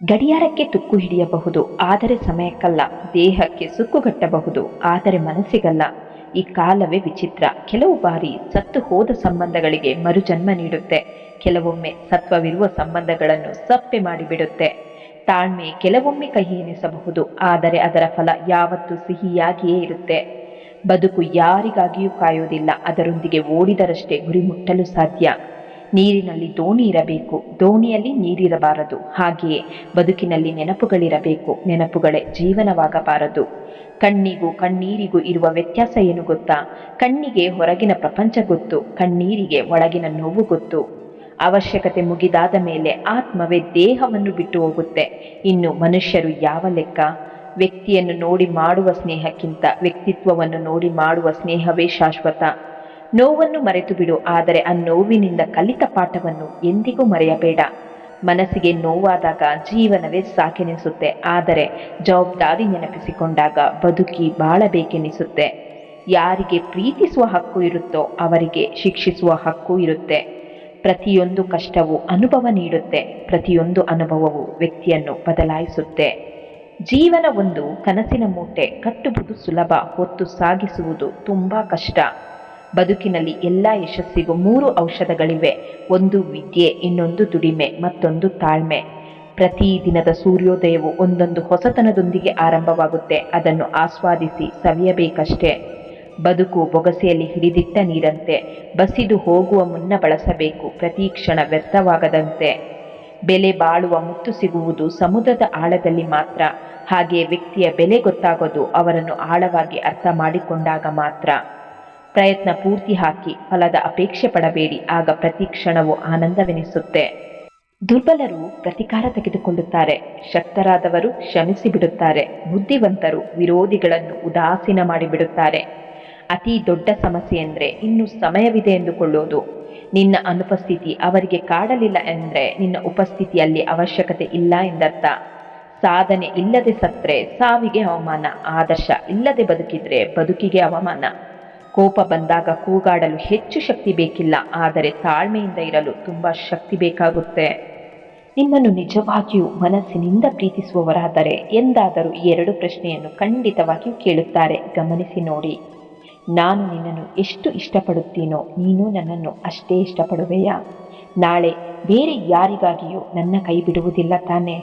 ಗಡಿಯಾರಕ್ಕೆ ತುಕ್ಕು ಹಿಡಿಯಬಹುದು, ಆದರೆ ಸಮಯಕ್ಕಲ್ಲ. ದೇಹಕ್ಕೆ ಸುಕ್ಕುಗಟ್ಟಬಹುದು, ಆದರೆ ಮನಸ್ಸಿಗಲ್ಲ. ಈ ಕಾಲವೇ ವಿಚಿತ್ರ. ಕೆಲವು ಬಾರಿ ಸತ್ತು ಹೋದ ಸಂಬಂಧಗಳಿಗೆ ಮರುಜನ್ಮ ನೀಡುತ್ತೆ. ಕೆಲವೊಮ್ಮೆ ಸತ್ವವಿರುವ ಸಂಬಂಧಗಳನ್ನು ಸಪ್ಪೆ ಮಾಡಿಬಿಡುತ್ತೆ. ತಾಳ್ಮೆ ಕೆಲವೊಮ್ಮೆ ಕಹಿ ಎನಿಸಬಹುದು, ಆದರೆ ಅದರ ಫಲ ಯಾವತ್ತೂ ಸಿಹಿಯಾಗಿಯೇ ಇರುತ್ತೆ. ಬದುಕು ಯಾರಿಗಾಗಿಯೂ ಕಾಯುವುದಿಲ್ಲ, ಅದರೊಂದಿಗೆ ಓಡಿದರಷ್ಟೇ ಗುರಿ ಮುಟ್ಟಲು ಸಾಧ್ಯ. ನೀರಿನಲ್ಲಿ ದೋಣಿ ಇರಬೇಕು, ದೋಣಿಯಲ್ಲಿ ನೀರಿರಬಾರದು. ಹಾಗೆಯೇ ಬದುಕಿನಲ್ಲಿ ನೆನಪುಗಳಿರಬೇಕು, ನೆನಪುಗಳೇ ಜೀವನವಾಗಬಾರದು. ಕಣ್ಣಿಗೂ ಕಣ್ಣೀರಿಗೂ ಇರುವ ವ್ಯತ್ಯಾಸ ಏನು ಗೊತ್ತಾ? ಕಣ್ಣಿಗೆ ಹೊರಗಿನ ಪ್ರಪಂಚ ಗೊತ್ತು, ಕಣ್ಣೀರಿಗೆ ಒಳಗಿನ ನೋವು ಗೊತ್ತು. ಅವಶ್ಯಕತೆ ಮುಗಿದಾದ ಮೇಲೆ ಆತ್ಮವೇ ದೇಹವನ್ನು ಬಿಟ್ಟು ಹೋಗುತ್ತೆ. ಇನ್ನು ಮನುಷ್ಯರು ಯಾವ ಲೆಕ್ಕ? ವ್ಯಕ್ತಿಯನ್ನು ನೋಡಿ ಮಾಡುವ ಸ್ನೇಹಕ್ಕಿಂತ ವ್ಯಕ್ತಿತ್ವವನ್ನು ನೋಡಿ ಮಾಡುವ ಸ್ನೇಹವೇ ಶಾಶ್ವತ. ನೋವನ್ನು ಮರೆತು ಬಿಡು, ಆದರೆ ಆ ನೋವಿನಿಂದ ಕಲಿತ ಪಾಠವನ್ನು ಎಂದಿಗೂ ಮರೆಯಬೇಡ. ಮನಸ್ಸಿಗೆ ನೋವಾದಾಗ ಜೀವನವೇ ಸಾಕೆನಿಸುತ್ತೆ, ಆದರೆ ಜವಾಬ್ದಾರಿ ನೆನಪಿಸಿಕೊಂಡಾಗ ಬದುಕಿ ಬಾಳಬೇಕೆನಿಸುತ್ತೆ. ಯಾರಿಗೆ ಪ್ರೀತಿಸುವ ಹಕ್ಕು ಇರುತ್ತೋ ಅವರಿಗೆ ಶಿಕ್ಷಿಸುವ ಹಕ್ಕು ಇರುತ್ತೆ. ಪ್ರತಿಯೊಂದು ಕಷ್ಟವೂ ಅನುಭವ ನೀಡುತ್ತೆ, ಪ್ರತಿಯೊಂದು ಅನುಭವವು ವ್ಯಕ್ತಿಯನ್ನು ಬದಲಾಯಿಸುತ್ತೆ. ಜೀವನ ಒಂದು ಕನಸಿನ ಮೂಟೆ, ಕಟ್ಟುವುದು ಸುಲಭ, ಹೊತ್ತು ಸಾಗಿಸುವುದು ತುಂಬಾ ಕಷ್ಟ. ಬದುಕಿನಲ್ಲಿ ಎಲ್ಲ ಯಶಸ್ಸಿಗೂ 3 ಔಷಧಗಳಿವೆ. ಒಂದು ವಿದ್ಯೆ, ಇನ್ನೊಂದು ದುಡಿಮೆ, ಮತ್ತೊಂದು ತಾಳ್ಮೆ. ಪ್ರತಿ ದಿನದ ಸೂರ್ಯೋದಯವು ಒಂದೊಂದು ಹೊಸತನದೊಂದಿಗೆ ಆರಂಭವಾಗುತ್ತೆ. ಅದನ್ನು ಆಸ್ವಾದಿಸಿ ಸವಿಯಬೇಕಷ್ಟೇ. ಬದುಕು ಬೊಗಸೆಯಲ್ಲಿ ಹಿಡಿದಿಟ್ಟ ನೀರಂತೆ, ಬಸಿದು ಹೋಗುವ ಮುನ್ನ ಬಳಸಬೇಕು, ಪ್ರತಿ ಕ್ಷಣ ವ್ಯರ್ಥವಾಗದಂತೆ. ಬೆಲೆ ಬಾಳುವ ಮುತ್ತು ಸಿಗುವುದು ಸಮುದ್ರದ ಆಳದಲ್ಲಿ ಮಾತ್ರ. ಹಾಗೆ ವ್ಯಕ್ತಿಯ ಬೆಲೆ ಗೊತ್ತಾಗೋದು ಅವರನ್ನು ಆಳವಾಗಿ ಅರ್ಥ ಮಾಡಿಕೊಂಡಾಗ ಮಾತ್ರ. ಪ್ರಯತ್ನ ಪೂರ್ತಿ ಹಾಕಿ ಫಲದ ಅಪೇಕ್ಷೆ ಪಡಬೇಡಿ, ಆಗ ಪ್ರತಿ ಕ್ಷಣವೂ ಆನಂದವೆನಿಸುತ್ತೆ. ದುರ್ಬಲರು ಪ್ರತಿಕಾರ ತೆಗೆದುಕೊಳ್ಳುತ್ತಾರೆ, ಶಕ್ತರಾದವರು ಕ್ಷಮಿಸಿ ಬಿಡುತ್ತಾರೆ, ಬುದ್ಧಿವಂತರು ವಿರೋಧಿಗಳನ್ನು ಉದಾಸೀನ ಮಾಡಿಬಿಡುತ್ತಾರೆ. ಅತಿ ದೊಡ್ಡ ಸಮಸ್ಯೆ ಎಂದರೆ ಇನ್ನು ಸಮಯವಿದೆ ಎಂದುಕೊಳ್ಳೋದು. ನಿನ್ನ ಅನುಪಸ್ಥಿತಿ ಅವರಿಗೆ ಕಾಡಲಿಲ್ಲ ಎಂದರೆ ನಿನ್ನ ಉಪಸ್ಥಿತಿಯಲ್ಲಿ ಅವಶ್ಯಕತೆ ಇಲ್ಲ ಎಂದರ್ಥ. ಸಾಧನೆ ಇಲ್ಲದೆ ಸತ್ರೆ ಸಾವಿಗೆ ಅವಮಾನ, ಆದರ್ಶ ಇಲ್ಲದೆ ಬದುಕಿದ್ರೆ ಬದುಕಿಗೆ ಅವಮಾನ. ಕೋಪ ಬಂದಾಗ ಕೂಗಾಡಲು ಹೆಚ್ಚು ಶಕ್ತಿ ಬೇಕಿಲ್ಲ, ಆದರೆ ತಾಳ್ಮೆಯಿಂದ ಇರಲು ತುಂಬ ಶಕ್ತಿ ಬೇಕಾಗುತ್ತೆ. ನಿಮ್ಮನ್ನು ನಿಜವಾಗಿಯೂ ಮನಸ್ಸಿನಿಂದ ಪ್ರೀತಿಸುವವರಾದರೆ ಎಂದಾದರೂ ಈ 2 ಪ್ರಶ್ನೆಯನ್ನು ಖಂಡಿತವಾಗಿಯೂ ಕೇಳುತ್ತಾರೆ. ಗಮನಿಸಿ ನೋಡಿ. ನಾನು ನಿನ್ನನ್ನು ಎಷ್ಟು ಇಷ್ಟಪಡುತ್ತೀನೋ ನೀನು ನನ್ನನ್ನು ಅಷ್ಟೇ ಇಷ್ಟಪಡುವೆಯಾ? ನಾಳೆ ಬೇರೆ ಯಾರಿಗಾಗಿಯೂ ನನ್ನ ಕೈ ಬಿಡುವುದಿಲ್ಲ ತಾನೇ?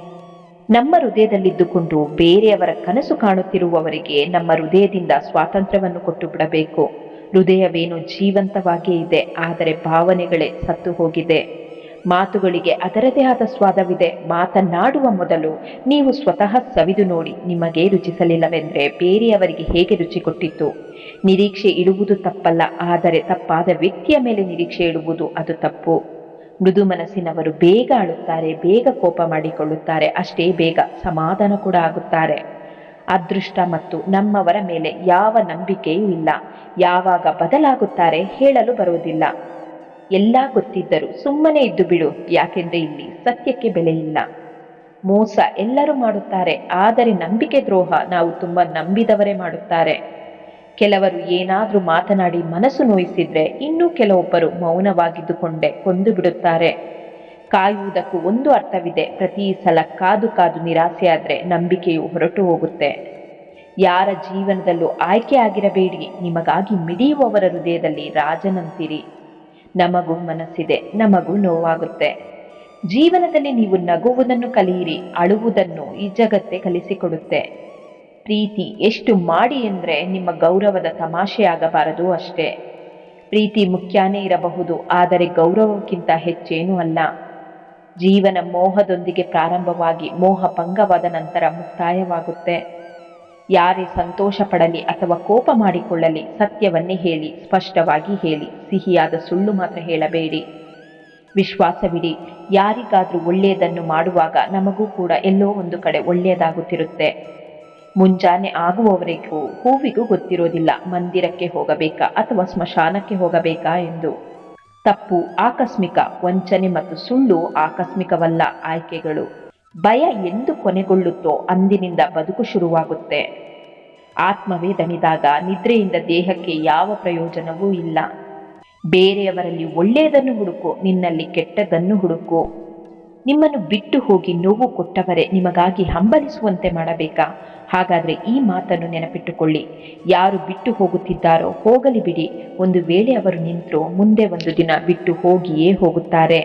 ನಮ್ಮ ಹೃದಯದಲ್ಲಿದ್ದುಕೊಂಡು ಬೇರೆಯವರ ಕನಸು ಕಾಣುತ್ತಿರುವವರಿಗೆ ನಮ್ಮ ಹೃದಯದಿಂದ ಸ್ವಾತಂತ್ರ್ಯವನ್ನು ಕೊಟ್ಟು ಬಿಡಬೇಕು. ಹೃದಯವೇನು ಜೀವಂತವಾಗಿಯೇ ಇದೆ, ಆದರೆ ಭಾವನೆಗಳೇ ಸತ್ತು ಹೋಗಿದೆ. ಮಾತುಗಳಿಗೆ ಅದರದೇ ಆದ ಸ್ವಾದವಿದೆ. ಮಾತನಾಡುವ ಮೊದಲು ನೀವು ಸ್ವತಃ ಸವಿದು ನೋಡಿ. ನಿಮಗೆ ರುಚಿಸಲಿಲ್ಲವೆಂದರೆ ಬೇರೆಯವರಿಗೆ ಹೇಗೆ ರುಚಿ ಕೊಟ್ಟಿತ್ತು? ನಿರೀಕ್ಷೆ ಇಡುವುದು ತಪ್ಪಲ್ಲ, ಆದರೆ ತಪ್ಪಾದ ವ್ಯಕ್ತಿಯ ಮೇಲೆ ನಿರೀಕ್ಷೆ ಇಡುವುದು ಅದು ತಪ್ಪು. ಮೃದು ಮನಸ್ಸಿನವರು ಬೇಗ ಅಳುತ್ತಾರೆ, ಬೇಗ ಕೋಪ ಮಾಡಿಕೊಳ್ಳುತ್ತಾರೆ, ಅಷ್ಟೇ ಬೇಗ ಸಮಾಧಾನ ಕೂಡ ಆಗುತ್ತಾರೆ. ಅದೃಷ್ಟ ಮತ್ತು ನಮ್ಮವರ ಮೇಲೆ ಯಾವ ನಂಬಿಕೆಯೂ ಇಲ್ಲ. ಯಾವಾಗ ಬದಲಾಗುತ್ತಾರೆ ಹೇಳಲು ಬರುವುದಿಲ್ಲ. ಎಲ್ಲ ಗೊತ್ತಿದ್ದರೂ ಸುಮ್ಮನೆ ಇದ್ದು ಬಿಡು, ಯಾಕೆಂದ್ರೆ ಇಲ್ಲಿ ಸತ್ಯಕ್ಕೆ ಬೆಲೆ ಇಲ್ಲ. ಮೋಸ ಎಲ್ಲರೂ ಮಾಡುತ್ತಾರೆ, ಆದರೆ ನಂಬಿಕೆ ದ್ರೋಹ ನಾವು ತುಂಬ ನಂಬಿದವರೇ ಮಾಡುತ್ತಾರೆ. ಕೆಲವರು ಏನಾದರೂ ಮಾತನಾಡಿ ಮನಸ್ಸು ನೋಯಿಸಿದ್ರೆ ಇನ್ನೂ ಕೆಲವೊಬ್ಬರು ಮೌನವಾಗಿದ್ದುಕೊಂಡೇ ಕೊಂದು ಬಿಡುತ್ತಾರೆ. ಕಾಯುವುದಕ್ಕೂ ಒಂದು ಅರ್ಥವಿದೆ. ಪ್ರತಿ ಸಲ ಕಾದು ಕಾದು ನಿರಾಸೆಯಾದರೆ ನಂಬಿಕೆಯು ಹೊರಟು ಹೋಗುತ್ತೆ. ಯಾರ ಜೀವನದಲ್ಲೂ ಆಯ್ಕೆ ಆಗಿರಬೇಡಿ, ನಿಮಗಾಗಿ ಮಿಡಿಯುವವರ ಹೃದಯದಲ್ಲಿ ರಾಜನಂತಿರಿ. ನಮಗೂ ಮನಸ್ಸಿದೆ, ನಮಗೂ ನೋವಾಗುತ್ತೆ. ಜೀವನದಲ್ಲಿ ನೀವು ನಗುವುದನ್ನು ಕಲಿಯಿರಿ, ಅಳುವುದನ್ನು ಈ ಜಗತ್ತೇ ಕಲಿಸಿಕೊಡುತ್ತೆ. ಪ್ರೀತಿ ಎಷ್ಟು ಮಾಡಿ ಎಂದರೆ ನಿಮ್ಮ ಗೌರವದ ತಮಾಷೆಯಾಗಬಾರದು ಅಷ್ಟೇ. ಪ್ರೀತಿ ಮುಖ್ಯನೇ ಇರಬಹುದು, ಆದರೆ ಗೌರವಕ್ಕಿಂತ ಹೆಚ್ಚೇನೂ ಅಲ್ಲ. ಜೀವನ ಮೋಹದೊಂದಿಗೆ ಪ್ರಾರಂಭವಾಗಿ ಮೋಹ ಭಂಗವಾದ ನಂತರ ಮುಕ್ತಾಯವಾಗುತ್ತೆ. ಯಾರೇ ಸಂತೋಷ ಪಡಲಿ ಅಥವಾ ಕೋಪ ಮಾಡಿಕೊಳ್ಳಲಿ, ಸತ್ಯವನ್ನೇ ಹೇಳಿ, ಸ್ಪಷ್ಟವಾಗಿ ಹೇಳಿ. ಸಿಹಿಯಾದ ಸುಳ್ಳು ಮಾತ್ರ ಹೇಳಬೇಡಿ. ವಿಶ್ವಾಸವಿಡಿ. ಯಾರಿಗಾದರೂ ಒಳ್ಳೆಯದನ್ನು ಮಾಡುವಾಗ ನಮಗೂ ಕೂಡ ಎಲ್ಲೋ ಒಂದು ಕಡೆ ಒಳ್ಳೆಯದಾಗುತ್ತಿರುತ್ತೆ. ಮುಂಜಾನೆ ಆಗುವವರೆಗೂ ಹೂವಿಗೂ ಗೊತ್ತಿರೋದಿಲ್ಲ ಮಂದಿರಕ್ಕೆ ಹೋಗಬೇಕಾ ಅಥವಾ ಸ್ಮಶಾನಕ್ಕೆ ಹೋಗಬೇಕಾ ಎಂದು. ತಪ್ಪು ಆಕಸ್ಮಿಕ, ವಂಚನೆ ಮತ್ತು ಸುಳ್ಳು ಆಕಸ್ಮಿಕವಲ್ಲ, ಆಯ್ಕೆಗಳು. ಭಯ ಎಂದು ಕೊನೆಗೊಳ್ಳುತ್ತೋ ಅಂದಿನಿಂದ ಬದುಕು ಶುರುವಾಗುತ್ತೆ. ಆತ್ಮವೇ ದಣಿದಾಗ ನಿದ್ರೆಯಿಂದ ದೇಹಕ್ಕೆ ಯಾವ ಪ್ರಯೋಜನವೂ ಇಲ್ಲ. ಬೇರೆಯವರಲ್ಲಿ ಒಳ್ಳೆಯದನ್ನು ಹುಡುಕು, ನಿನ್ನಲ್ಲಿ ಕೆಟ್ಟದ್ದನ್ನು ಹುಡುಕು. ನಿಮ್ಮನ್ನು ಬಿಟ್ಟು ಹೋಗಿ ನೋವು ಕೊಟ್ಟವರೇ ನಿಮಗಾಗಿ ಹಂಬಲಿಸುವಂತೆ ಮಾಡಬೇಕಾ? ಹಾಗಾದರೆ ಈ ಮಾತನ್ನು ನೆನಪಿಟ್ಟುಕೊಳ್ಳಿ. ಯಾರು ಬಿಟ್ಟು ಹೋಗುತ್ತಿದ್ದಾರೋ ಹೋಗಲಿ ಬಿಡಿ. ಒಂದು ವೇಳೆ ಅವರು ನಿಂತರೂ ಮುಂದೆ ಒಂದು ದಿನ ಬಿಟ್ಟು ಹೋಗಿಯೇ ಹೋಗುತ್ತಾರೆ.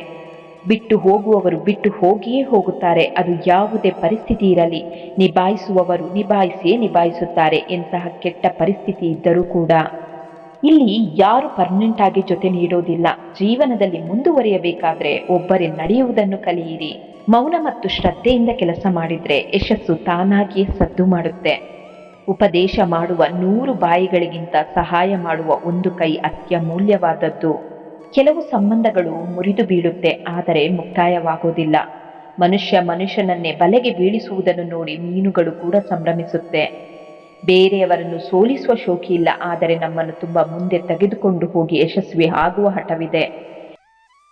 ಬಿಟ್ಟು ಹೋಗುವವರು ಬಿಟ್ಟು ಹೋಗಿಯೇ ಹೋಗುತ್ತಾರೆ. ಅದು ಯಾವುದೇ ಪರಿಸ್ಥಿತಿ ಇರಲಿ, ನಿಭಾಯಿಸುವವರು ನಿಭಾಯಿಸಿಯೇ ನಿಭಾಯಿಸುತ್ತಾರೆ. ಎಂತಹ ಕೆಟ್ಟ ಪರಿಸ್ಥಿತಿ ಇದ್ದರೂ ಕೂಡ ಇಲ್ಲಿ ಯಾರು ಪರ್ಮನೆಂಟ್ ಆಗಿ ಜೊತೆ ನೀಡೋದಿಲ್ಲ. ಜೀವನದಲ್ಲಿ ಮುಂದುವರಿಯಬೇಕಾದ್ರೆ ಒಬ್ಬರೇ ನಡೆಯುವುದನ್ನು ಕಲಿಯಿರಿ. ಮೌನ ಮತ್ತು ಶ್ರದ್ಧೆಯಿಂದ ಕೆಲಸ ಮಾಡಿದ್ರೆ ಯಶಸ್ಸು ತಾನಾಗಿಯೇ ಸದ್ದು ಮಾಡುತ್ತೆ. ಉಪದೇಶ ಮಾಡುವ 100 ಬಾಯಿಗಳಿಗಿಂತ ಸಹಾಯ ಮಾಡುವ ಒಂದು ಕೈ ಅತ್ಯಮೂಲ್ಯವಾದದ್ದು. ಕೆಲವು ಸಂಬಂಧಗಳು ಮುರಿದು ಬೀಳುತ್ತೆ, ಆದರೆ ಮುಕ್ತಾಯವಾಗೋದಿಲ್ಲ. ಮನುಷ್ಯನನ್ನೇ ಬಲೆಗೆ ಬೀಳಿಸುವುದನ್ನು ನೋಡಿ ಮೀನುಗಳು ಕೂಡ ಸಂಭ್ರಮಿಸುತ್ತೆ. ಬೇರೆಯವರನ್ನು ಸೋಲಿಸುವ ಶೋಕಿ ಇಲ್ಲ, ಆದರೆ ನಮ್ಮನ್ನು ತುಂಬಾ ಮುಂದೆ ತೆಗೆದುಕೊಂಡು ಹೋಗಿ ಯಶಸ್ವಿ ಆಗುವ ಹಠವಿದೆ.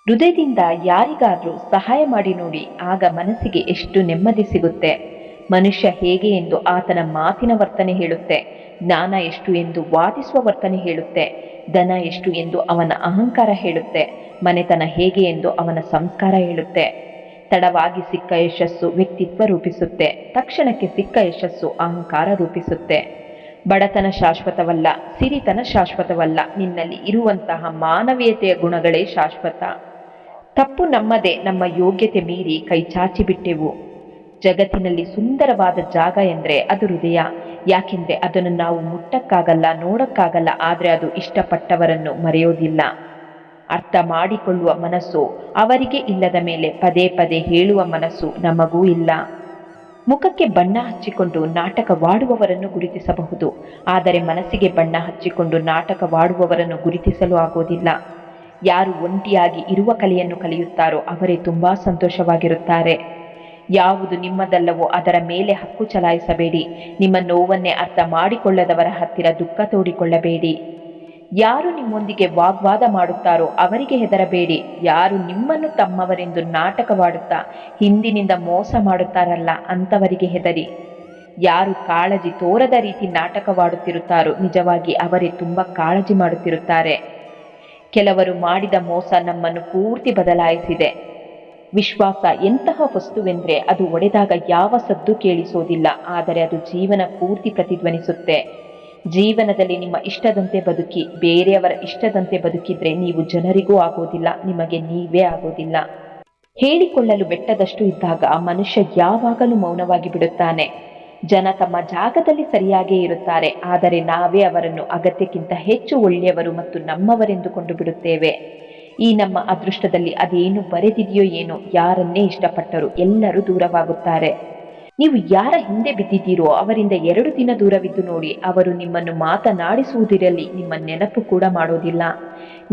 ಹೃದಯದಿಂದ ಯಾರಿಗಾದ್ರೂ ಸಹಾಯ ಮಾಡಿ ನೋಡಿ, ಆಗ ಮನಸ್ಸಿಗೆ ಎಷ್ಟು ನೆಮ್ಮದಿ ಸಿಗುತ್ತೆ. ಮನುಷ್ಯ ಹೇಗೆ ಎಂದು ಆತನ ಮಾತಿನ ವರ್ತನೆ ಹೇಳುತ್ತೆ. ಜ್ಞಾನ ಎಷ್ಟು ಎಂದು ವಾದಿಸುವ ವರ್ತನೆ ಹೇಳುತ್ತೆ. ಧನ ಎಷ್ಟು ಎಂದು ಅವನ ಅಹಂಕಾರ ಹೇಳುತ್ತೆ. ಮನೆತನ ಹೇಗೆ ಎಂದು ಅವನ ಸಂಸ್ಕಾರ ಹೇಳುತ್ತೆ. ತಡವಾಗಿ ಸಿಕ್ಕ ಯಶಸ್ಸು ವ್ಯಕ್ತಿತ್ವ ರೂಪಿಸುತ್ತೆ. ತಕ್ಷಣಕ್ಕೆ ಸಿಕ್ಕ ಯಶಸ್ಸು ಅಹಂಕಾರ ರೂಪಿಸುತ್ತೆ. ಬಡತನ ಶಾಶ್ವತವಲ್ಲ, ಸಿರಿತನ ಶಾಶ್ವತವಲ್ಲ. ನಿನ್ನಲ್ಲಿ ಇರುವಂತಹ ಮಾನವೀಯತೆಯ ಗುಣಗಳೇ ಶಾಶ್ವತ. ತಪ್ಪು ನಮ್ಮದೇ. ನಮ್ಮ ಯೋಗ್ಯತೆ ಮೀರಿ ಕೈ ಚಾಚಿ ಬಿಟ್ಟೆವು. ಜಗತ್ತಿನಲ್ಲಿ ಸುಂದರವಾದ ಜಾಗ ಎಂದರೆ ಅದು ಹೃದಯ. ಯಾಕೆಂದ್ರೆ ಅದನ್ನು ನಾವು ಮುಟ್ಟಕ್ಕಾಗಲ್ಲ, ನೋಡಕ್ಕಾಗಲ್ಲ, ಆದರೆ ಅದು ಇಷ್ಟಪಟ್ಟವರನ್ನು ಮರೆಯೋದಿಲ್ಲ. ಅರ್ಥ ಮಾಡಿಕೊಳ್ಳುವ ಮನಸ್ಸು ಅವರಿಗೆ ಇಲ್ಲದ ಮೇಲೆ ಪದೇ ಪದೇ ಹೇಳುವ ಮನಸ್ಸು ನಮಗೂ ಇಲ್ಲ. ಮುಖಕ್ಕೆ ಬಣ್ಣ ಹಚ್ಚಿಕೊಂಡು ನಾಟಕವಾಡುವವರನ್ನು ಗುರುತಿಸಬಹುದು, ಆದರೆ ಮನಸ್ಸಿಗೆ ಬಣ್ಣ ಹಚ್ಚಿಕೊಂಡು ನಾಟಕವಾಡುವವರನ್ನು ಗುರುತಿಸಲು ಆಗೋದಿಲ್ಲ. ಯಾರು ಒಂಟಿಯಾಗಿ ಇರುವ ಕಲೆಯನ್ನು ಕಲಿಯುತ್ತಾರೋ ಅವರೇ ತುಂಬಾ ಸಂತೋಷವಾಗಿರುತ್ತಾರೆ. ಯಾವುದು ನಿಮ್ಮದಲ್ಲವೋ ಅದರ ಮೇಲೆ ಹಕ್ಕು ಚಲಾಯಿಸಬೇಡಿ. ನಿಮ್ಮ ನೋವನ್ನೇ ಅರ್ಥ ಮಾಡಿಕೊಳ್ಳದವರ ಹತ್ತಿರ ದುಃಖ ತೋಡಿಕೊಳ್ಳಬೇಡಿ. ಯಾರು ನಿಮ್ಮೊಂದಿಗೆ ವಾಗ್ವಾದ ಮಾಡುತ್ತಾರೋ ಅವರಿಗೆ ಹೆದರಬೇಡಿ. ಯಾರು ನಿಮ್ಮನ್ನು ತಮ್ಮವರೆಂದು ನಾಟಕವಾಡುತ್ತಾ ಹಿಂದಿನಿಂದ ಮೋಸ ಮಾಡುತ್ತಾರಲ್ಲ ಅಂಥವರಿಗೆ ಹೆದರಿ. ಯಾರು ಕಾಳಜಿ ತೋರದ ರೀತಿ ನಾಟಕವಾಡುತ್ತಿರುತ್ತಾರೋ ನಿಜವಾಗಿ ಅವರೇ ತುಂಬ ಕಾಳಜಿ ಮಾಡುತ್ತಿರುತ್ತಾರೆ. ಕೆಲವರು ಮಾಡಿದ ಮೋಸ ನಮ್ಮನ್ನು ಪೂರ್ತಿ ಬದಲಾಯಿಸಿದೆ. ವಿಶ್ವಾಸ ಎಂತಹ ವಸ್ತುವೆಂದರೆ ಅದು ಒಡೆದಾಗ ಯಾವ ಸದ್ದು ಕೇಳಿಸೋದಿಲ್ಲ, ಆದರೆ ಅದು ಜೀವನ ಪೂರ್ತಿ ಪ್ರತಿಧ್ವನಿಸುತ್ತೆ. ಜೀವನದಲ್ಲಿ ನಿಮ್ಮ ಇಷ್ಟದಂತೆ ಬದುಕಿ, ಬೇರೆಯವರ ಇಷ್ಟದಂತೆ ಬದುಕಿದ್ರೆ ನೀವು ಜನರಿಗೂ ಆಗೋದಿಲ್ಲ, ನಿಮಗೆ ನೀವೇ ಆಗೋದಿಲ್ಲ. ಹೇಳಿಕೊಳ್ಳಲು ಬೆಟ್ಟದಷ್ಟು ಇದ್ದಾಗ ಮನುಷ್ಯ ಯಾವಾಗಲೂ ಮೌನವಾಗಿ ಬಿಡುತ್ತಾನೆ. ಜನ ತಮ್ಮ ಜಾಗದಲ್ಲಿ ಸರಿಯಾಗೇ ಇರುತ್ತಾರೆ, ಆದರೆ ನಾವೇ ಅವರನ್ನು ಅಗತ್ಯಕ್ಕಿಂತ ಹೆಚ್ಚು ಒಳ್ಳೆಯವರು ಮತ್ತು ನಮ್ಮವರೆಂದುಕೊಂಡು ಬಿಡುತ್ತೇವೆ. ಈ ನಮ್ಮ ಅದೃಷ್ಟದಲ್ಲಿ ಅದೇನು ಬರೆದಿದೆಯೋ ಏನೋ, ಯಾರನ್ನೇ ಇಷ್ಟಪಟ್ಟರು ಎಲ್ಲರೂ ದೂರವಾಗುತ್ತಾರೆ. ನೀವು ಯಾರ ಹಿಂದೆ ಬಿದ್ದಿದ್ದೀರೋ ಅವರಿಂದ 2 ದಿನ ದೂರವಿದ್ದು ನೋಡಿ, ಅವರು ನಿಮ್ಮನ್ನು ಮಾತನಾಡಿಸುವುದಿರಲಿ, ನಿಮ್ಮ ನೆನಪು ಕೂಡ ಮಾಡೋದಿಲ್ಲ.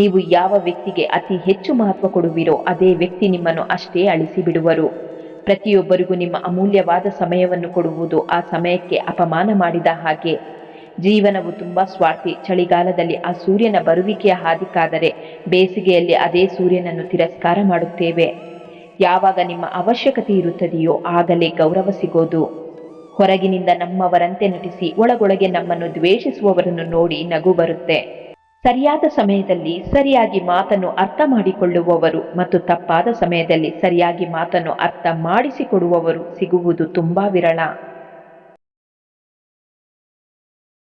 ನೀವು ಯಾವ ವ್ಯಕ್ತಿಗೆ ಅತಿ ಹೆಚ್ಚು ಮಹತ್ವ ಕೊಡುವಿರೋ ಅದೇ ವ್ಯಕ್ತಿ ನಿಮ್ಮನ್ನು ಅಷ್ಟೇ ಅಳಿಸಿ ಬಿಡುವರು. ಪ್ರತಿಯೊಬ್ಬರಿಗೂ ನಿಮ್ಮ ಅಮೂಲ್ಯವಾದ ಸಮಯವನ್ನು ಕೊಡುವುದು ಆ ಸಮಯಕ್ಕೆ ಅಪಮಾನ ಮಾಡಿದ ಹಾಗೆ. ಜೀವನವು ತುಂಬ ಸ್ವಾರ್ಥಿ. ಚಳಿಗಾಲದಲ್ಲಿ ಆ ಸೂರ್ಯನ ಬರುವಿಕೆಯ ಹಾದಿಕಾದರೆ ಬೇಸಿಗೆಯಲ್ಲಿ ಅದೇ ಸೂರ್ಯನನ್ನು ತಿರಸ್ಕಾರ ಮಾಡುತ್ತೇವೆ. ಯಾವಾಗ ನಿಮ್ಮ ಅವಶ್ಯಕತೆ ಇರುತ್ತದೆಯೋ ಆಗಲೇ ಗೌರವ ಸಿಗೋದು. ಹೊರಗಿನಿಂದ ನಮ್ಮವರಂತೆ ನಟಿಸಿ ಒಳಗೊಳಗೆ ನಮ್ಮನ್ನು ದ್ವೇಷಿಸುವವರನ್ನು ನೋಡಿ ನಗು ಬರುತ್ತೆ. ಸರಿಯಾದ ಸಮಯದಲ್ಲಿ ಸರಿಯಾಗಿ ಮಾತನ್ನು ಅರ್ಥ ಮಾಡಿಕೊಳ್ಳುವವರು ಮತ್ತು ತಪ್ಪಾದ ಸಮಯದಲ್ಲಿ ಸರಿಯಾಗಿ ಮಾತನ್ನು ಅರ್ಥ ಮಾಡಿಸಿಕೊಡುವವರು ಸಿಗುವುದು ತುಂಬಾ ವಿರಳ.